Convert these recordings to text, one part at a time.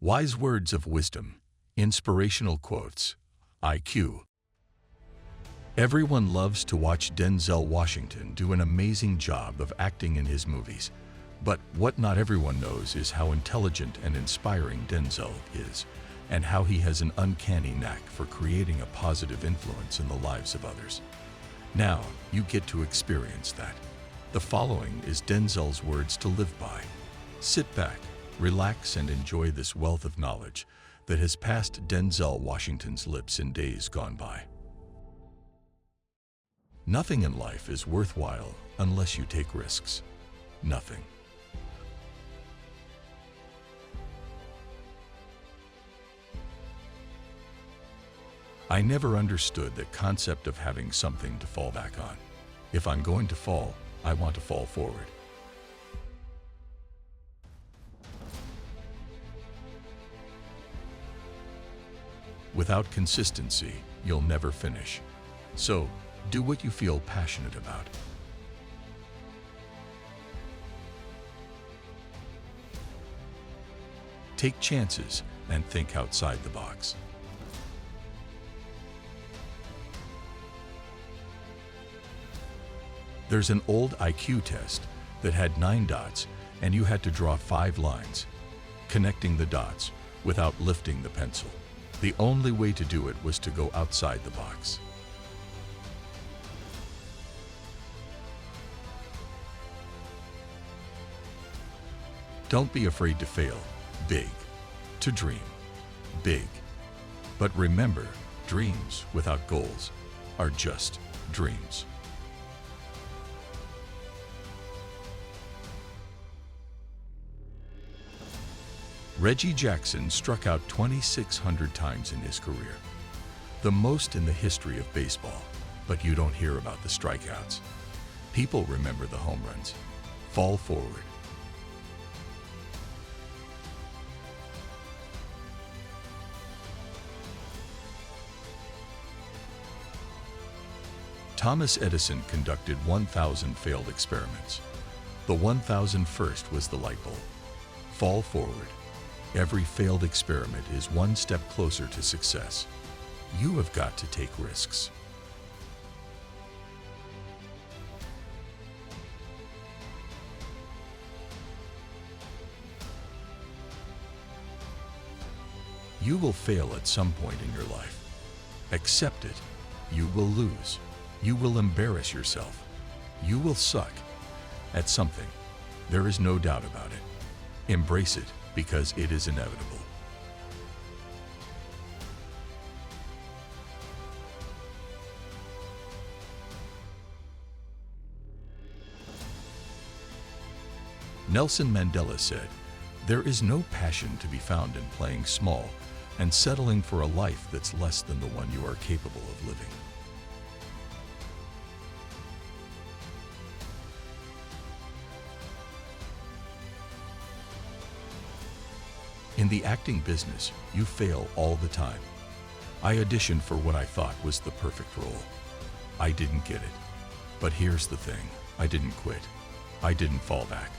Wise words of wisdom, inspirational quotes, IQ. Everyone loves to watch Denzel Washington do an amazing job of acting in his movies. But what not everyone knows is how intelligent and inspiring Denzel is, and how he has an uncanny knack for creating a positive influence in the lives of others. Now, you get to experience that. The following is Denzel's words to live by. Sit back, relax, and enjoy this wealth of knowledge that has passed Denzel Washington's lips in days gone by. Nothing in life is worthwhile unless you take risks. Nothing. I never understood the concept of having something to fall back on. If I'm going to fall, I want to fall forward. Without consistency, you'll never finish. So, do what you feel passionate about. Take chances and think outside the box. There's an old IQ test that had 9 dots, and you had to draw 5 lines, connecting the dots without lifting the pencil. The only way to do it was to go outside the box. Don't be afraid to fail big, to dream big. But remember, dreams without goals are just dreams. Reggie Jackson struck out 2,600 times in his career, the most in the history of baseball, but you don't hear about the strikeouts. People remember the home runs. Fall forward. Thomas Edison conducted 1,000 failed experiments. The 1,001st was the light bulb. Fall forward. Every failed experiment is one step closer to success. You have got to take risks. You will fail at some point in your life. Accept it. You will lose. You will embarrass yourself. You will suck at something. There is no doubt about it. Embrace it, because it is inevitable. Nelson Mandela said, "There is no passion to be found in playing small and settling for a life that's less than the one you are capable of living." In the acting business, you fail all the time. I auditioned for what I thought was the perfect role. I didn't get it. But here's the thing, I didn't quit. I didn't fall back.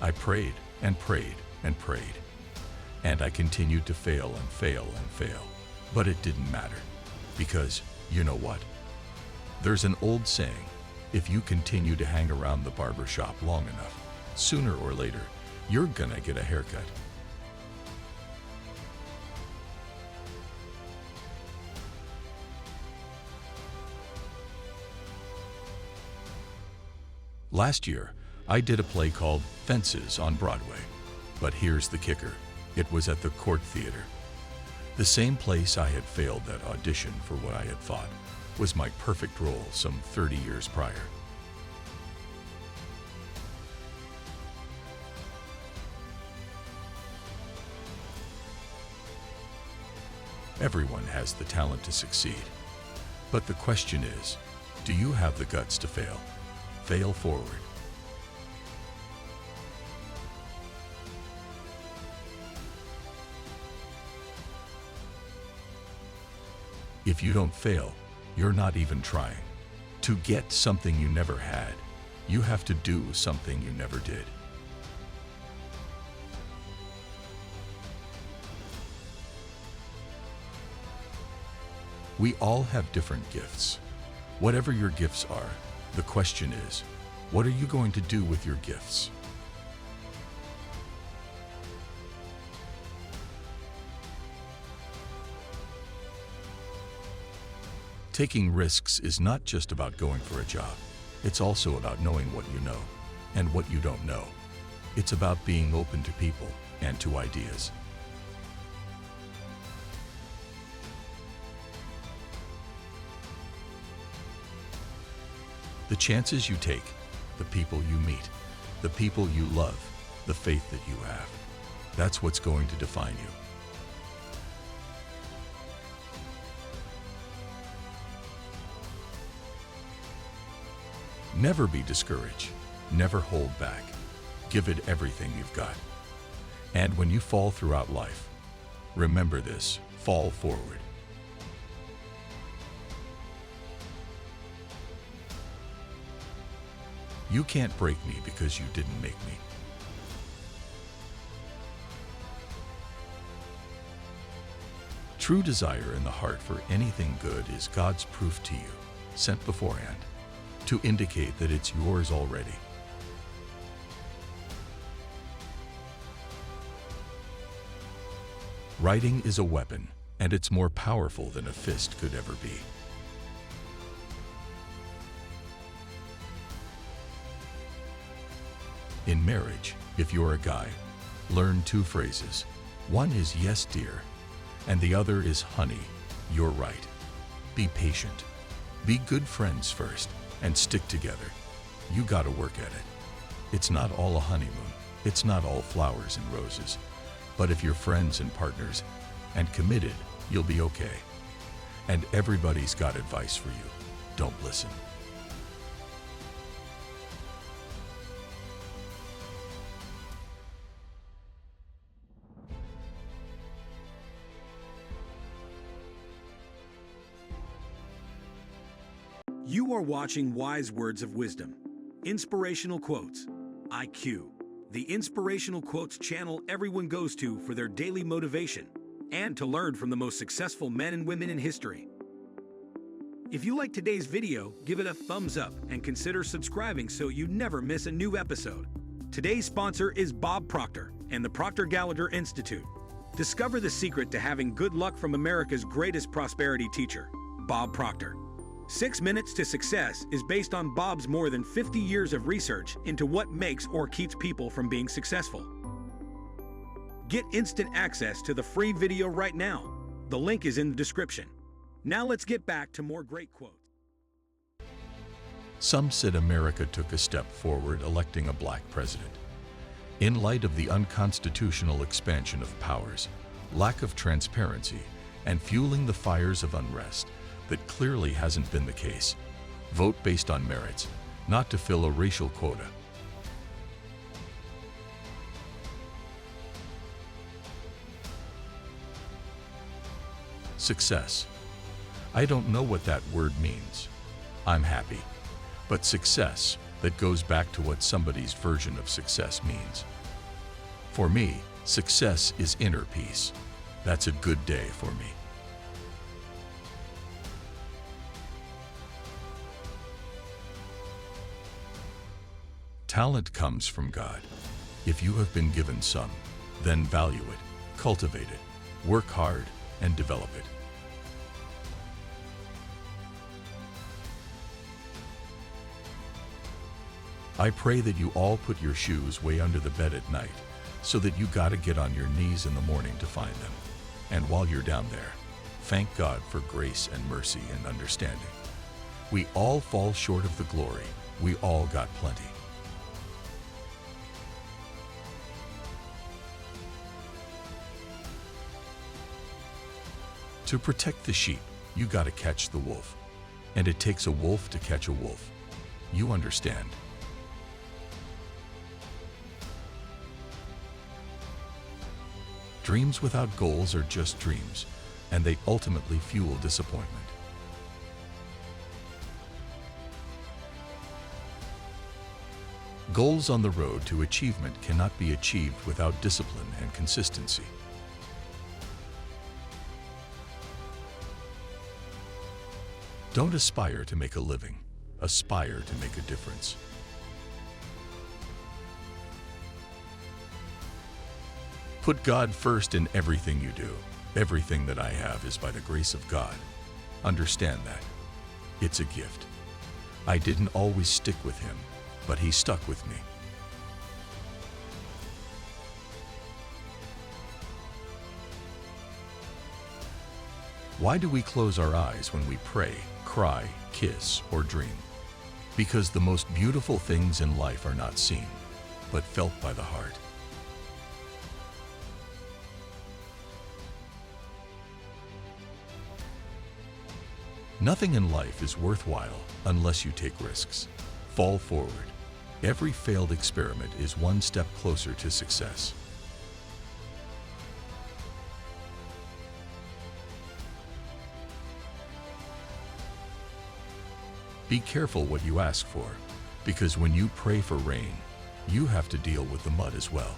I prayed and prayed and prayed. And I continued to fail and fail and fail. But it didn't matter. Because, you know what? There's an old saying, if you continue to hang around the barber shop long enough, sooner or later, you're gonna get a haircut. Last year, I did a play called Fences on Broadway. But here's the kicker, it was at the Court Theater. The same place I had failed that audition for what I had thought was my perfect role some 30 years prior. Everyone has the talent to succeed. But the question is, do you have the guts to fail? Fail forward. If you don't fail, you're not even trying. To get something you never had, you have to do something you never did. We all have different gifts. Whatever your gifts are, the question is, what are you going to do with your gifts? Taking risks is not just about going for a job. It's also about knowing what you know and what you don't know. It's about being open to people and to ideas. The chances you take, the people you meet, the people you love, the faith that you have, that's what's going to define you. Never be discouraged. Never hold back. Give it everything you've got. And when you fall throughout life, remember this: fall forward. You can't break me because you didn't make me. True desire in the heart for anything good is God's proof to you, sent beforehand, to indicate that it's yours already. Writing is a weapon, and it's more powerful than a fist could ever be. In marriage, if you're a guy, learn 2 phrases. One is "yes, dear," and the other is "honey, you're right." Be patient. Be good friends first, and stick together. You gotta work at it. It's not all a honeymoon. It's not all flowers and roses. But if you're friends and partners and committed, you'll be okay. And everybody's got advice for you. Don't listen. You are watching Wise Words of Wisdom, Inspirational Quotes, IQ, the Inspirational Quotes channel everyone goes to for their daily motivation and to learn from the most successful men and women in history. If you like today's video, give it a thumbs up and consider subscribing so you never miss a new episode. Today's sponsor is Bob Proctor and the Proctor Gallagher Institute. Discover the secret to having good luck from America's greatest prosperity teacher, Bob Proctor. 6 Minutes to Success is based on Bob's more than 50 years of research into what makes or keeps people from being successful. Get instant access to the free video right now. The link is in the description. Now let's get back to more great quotes. Some said America took a step forward electing a black president. In light of the unconstitutional expansion of powers, lack of transparency, and fueling the fires of unrest, that clearly hasn't been the case. Vote based on merits, not to fill a racial quota. Success. I don't know what that word means. I'm happy. But success, that goes back to what somebody's version of success means. For me, success is inner peace. That's a good day for me. Talent comes from God. If you have been given some, then value it, cultivate it, work hard, and develop it. I pray that you all put your shoes way under the bed at night, so that you gotta get on your knees in the morning to find them. And while you're down there, thank God for grace and mercy and understanding. We all fall short of the glory. We all got plenty. To protect the sheep, you gotta catch the wolf. And it takes a wolf to catch a wolf. You understand? Dreams without goals are just dreams, and they ultimately fuel disappointment. Goals on the road to achievement cannot be achieved without discipline and consistency. Don't aspire to make a living. Aspire to make a difference. Put God first in everything you do. Everything that I have is by the grace of God. Understand that. It's a gift. I didn't always stick with Him, but He stuck with me. Why do we close our eyes when we pray, cry, kiss, or dream? Because the most beautiful things in life are not seen, but felt by the heart. Nothing in life is worthwhile unless you take risks. Fall forward. Every failed experiment is one step closer to success. Be careful what you ask for, because when you pray for rain, you have to deal with the mud as well.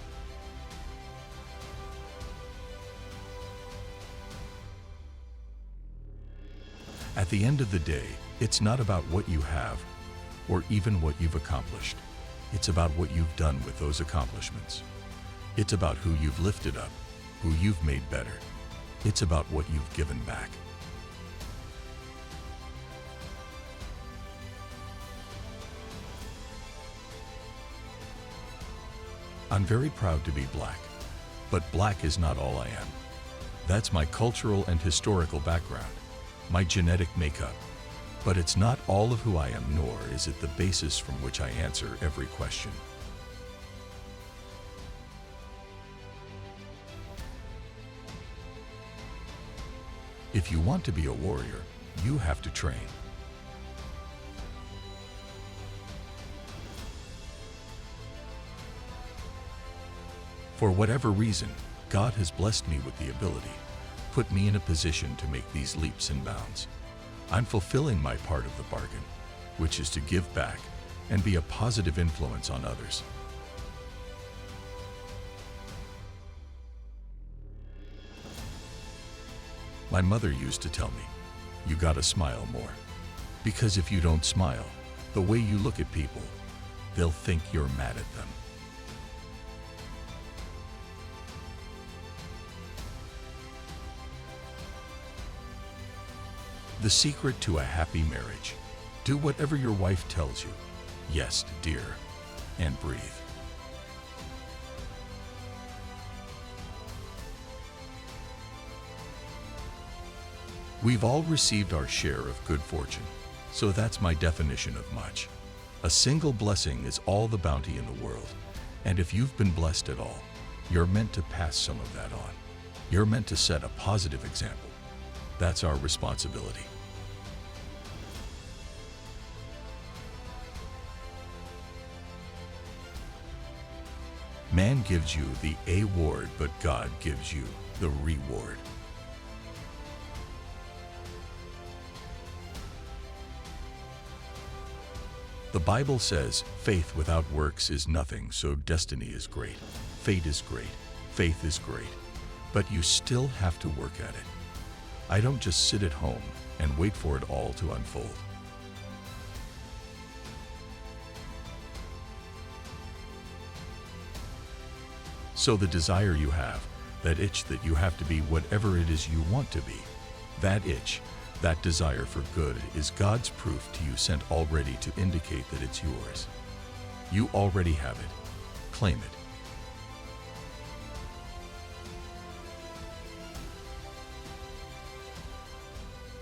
At the end of the day, it's not about what you have or even what you've accomplished. It's about what you've done with those accomplishments. It's about who you've lifted up, who you've made better. It's about what you've given back. I'm very proud to be black, but black is not all I am. That's my cultural and historical background, my genetic makeup, but it's not all of who I am, nor is it the basis from which I answer every question. If you want to be a warrior, you have to train. For whatever reason, God has blessed me with the ability, put me in a position to make these leaps and bounds. I'm fulfilling my part of the bargain, which is to give back and be a positive influence on others. My mother used to tell me, you gotta smile more. Because if you don't smile, the way you look at people, they'll think you're mad at them. The secret to a happy marriage. Do whatever your wife tells you. Yes, dear, and breathe. We've all received our share of good fortune, so that's my definition of much. A single blessing is all the bounty in the world, and if you've been blessed at all, you're meant to pass some of that on. You're meant to set a positive example. That's our responsibility. Man gives you the award, but God gives you the reward. The Bible says, faith without works is nothing, so destiny is great. Fate is great. Faith is great. But you still have to work at it. I don't just sit at home and wait for it all to unfold. So the desire you have, that itch that you have to be whatever it is you want to be, that itch, that desire for good is God's proof to you sent already to indicate that it's yours. You already have it. Claim it.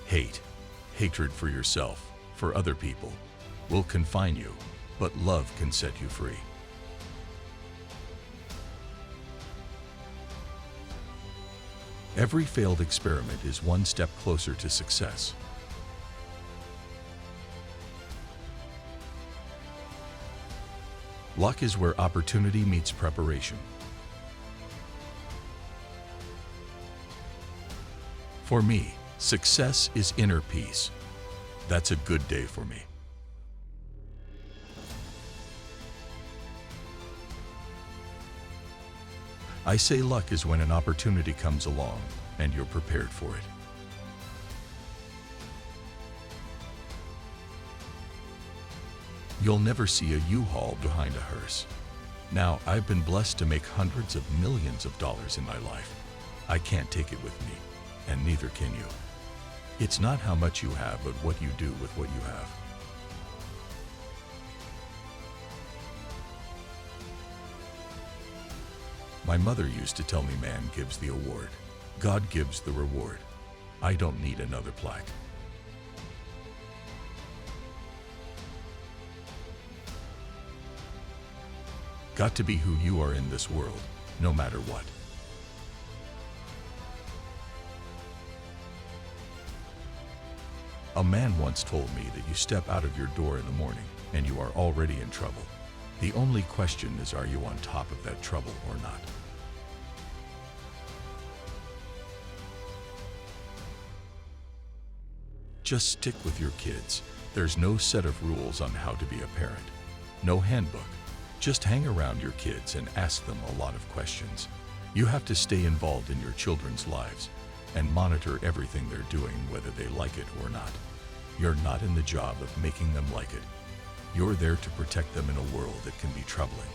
Hate, hatred for yourself, for other people, will confine you, but love can set you free. Every failed experiment is one step closer to success. Luck is where opportunity meets preparation. For me, success is inner peace. That's a good day for me. I say luck is when an opportunity comes along and you're prepared for it. You'll never see a U-Haul behind a hearse. Now, I've been blessed to make hundreds of millions of dollars in my life. I can't take it with me, and neither can you. It's not how much you have, but what you do with what you have. My mother used to tell me man gives the award, God gives the reward. I don't need another plaque. Got to be who you are in this world, no matter what. A man once told me that you step out of your door in the morning and you are already in trouble. The only question is, are you on top of that trouble or not? Just stick with your kids. There's no set of rules on how to be a parent. No handbook. Just hang around your kids and ask them a lot of questions. You have to stay involved in your children's lives and monitor everything they're doing, whether they like it or not. You're not in the job of making them like it. You're there to protect them in a world that can be troubling.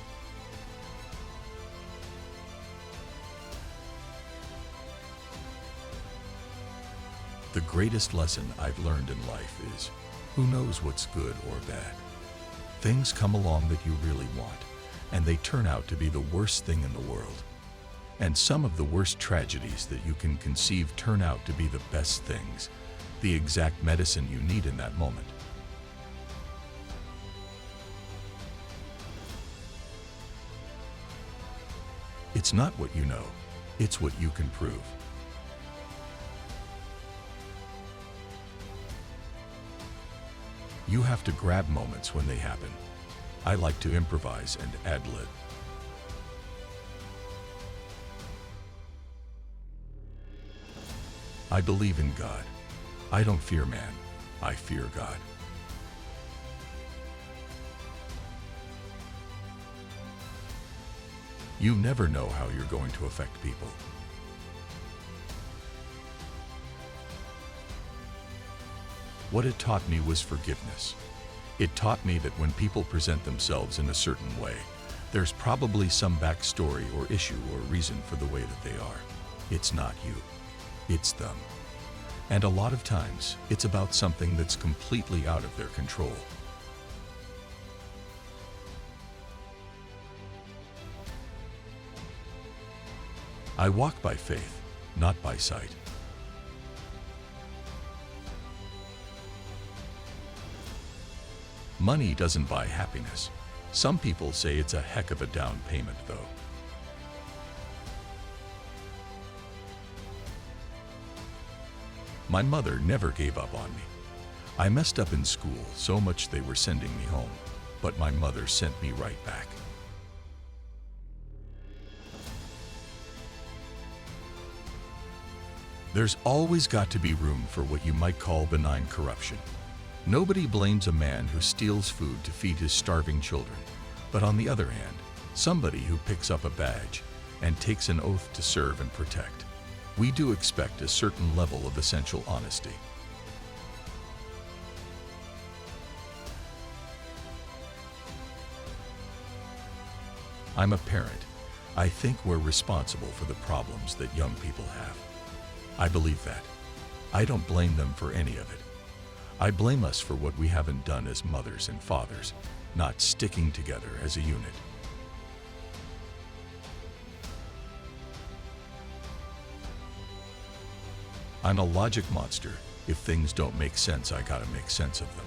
The greatest lesson I've learned in life is, who knows what's good or bad? Things come along that you really want, and they turn out to be the worst thing in the world. And some of the worst tragedies that you can conceive turn out to be the best things, the exact medicine you need in that moment. It's not what you know, it's what you can prove. You have to grab moments when they happen. I like to improvise and ad-lib. I believe in God. I don't fear man, I fear God. You never know how you're going to affect people. What it taught me was forgiveness. It taught me that when people present themselves in a certain way, there's probably some backstory or issue or reason for the way that they are. It's not you, it's them. And a lot of times, it's about something that's completely out of their control. I walk by faith, not by sight. Money doesn't buy happiness. Some people say it's a heck of a down payment, though. My mother never gave up on me. I messed up in school so much they were sending me home, but my mother sent me right back. There's always got to be room for what you might call benign corruption. Nobody blames a man who steals food to feed his starving children, but on the other hand, somebody who picks up a badge and takes an oath to serve and protect. We do expect a certain level of essential honesty. I'm a parent. I think we're responsible for the problems that young people have. I believe that. I don't blame them for any of it. I blame us for what we haven't done as mothers and fathers, not sticking together as a unit. I'm a logic monster. If things don't make sense, I gotta make sense of them.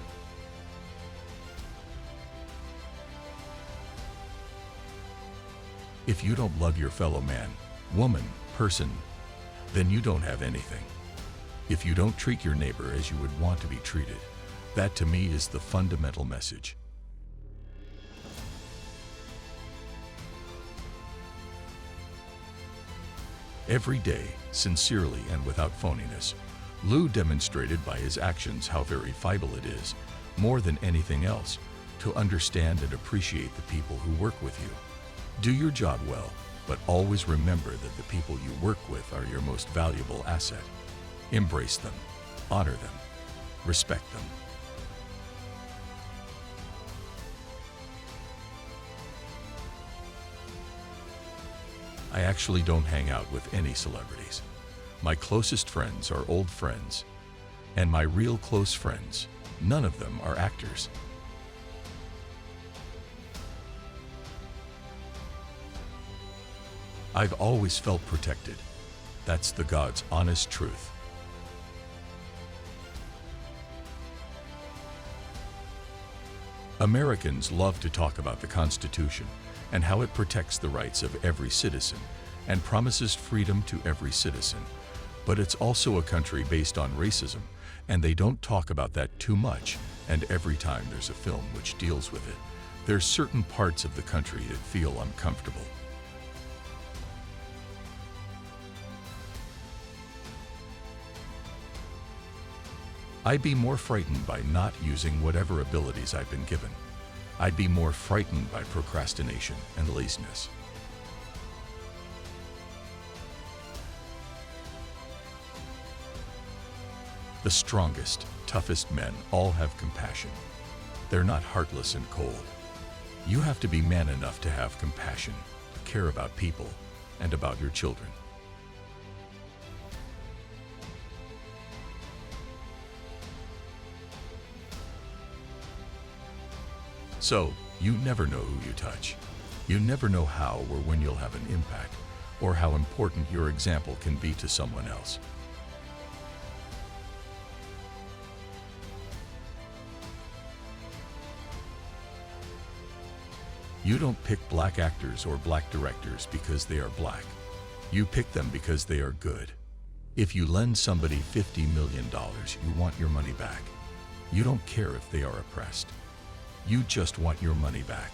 If you don't love your fellow man, woman, person, then you don't have anything. If you don't treat your neighbor as you would want to be treated, that to me is the fundamental message. Every day, sincerely and without phoniness, Lou demonstrated by his actions how very vital it is, more than anything else, to understand and appreciate the people who work with you. Do your job well, but always remember that the people you work with are your most valuable asset. Embrace them, honor them, respect them. I actually don't hang out with any celebrities. My closest friends are old friends, and my real close friends, none of them are actors. I've always felt protected. That's the God's honest truth. Americans love to talk about the Constitution and how it protects the rights of every citizen and promises freedom to every citizen. But it's also a country based on racism, and they don't talk about that too much. And every time there's a film which deals with it, there's certain parts of the country that feel uncomfortable. I'd be more frightened by not using whatever abilities I've been given. I'd be more frightened by procrastination and laziness. The strongest, toughest men all have compassion. They're not heartless and cold. You have to be man enough to have compassion, to care about people, and about your children. So, you never know who you touch. You never know how or when you'll have an impact, or how important your example can be to someone else. You don't pick black actors or black directors because they are black. You pick them because they are good. If you lend somebody $50 million, you want your money back. You don't care if they are oppressed. You just want your money back.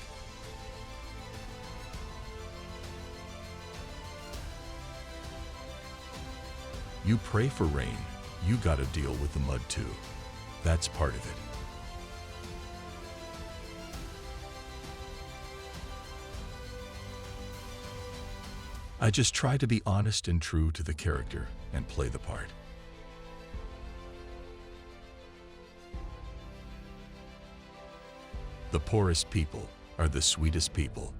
You pray for rain, you gotta deal with the mud too. That's part of it. I just try to be honest and true to the character and play the part. The poorest people are the sweetest people.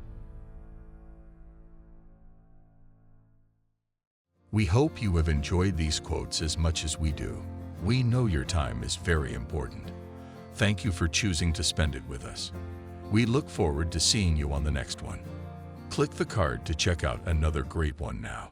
We hope you have enjoyed these quotes as much as we do. We know your time is very important. Thank you for choosing to spend it with us. We look forward to seeing you on the next one. Click the card to check out another great one now.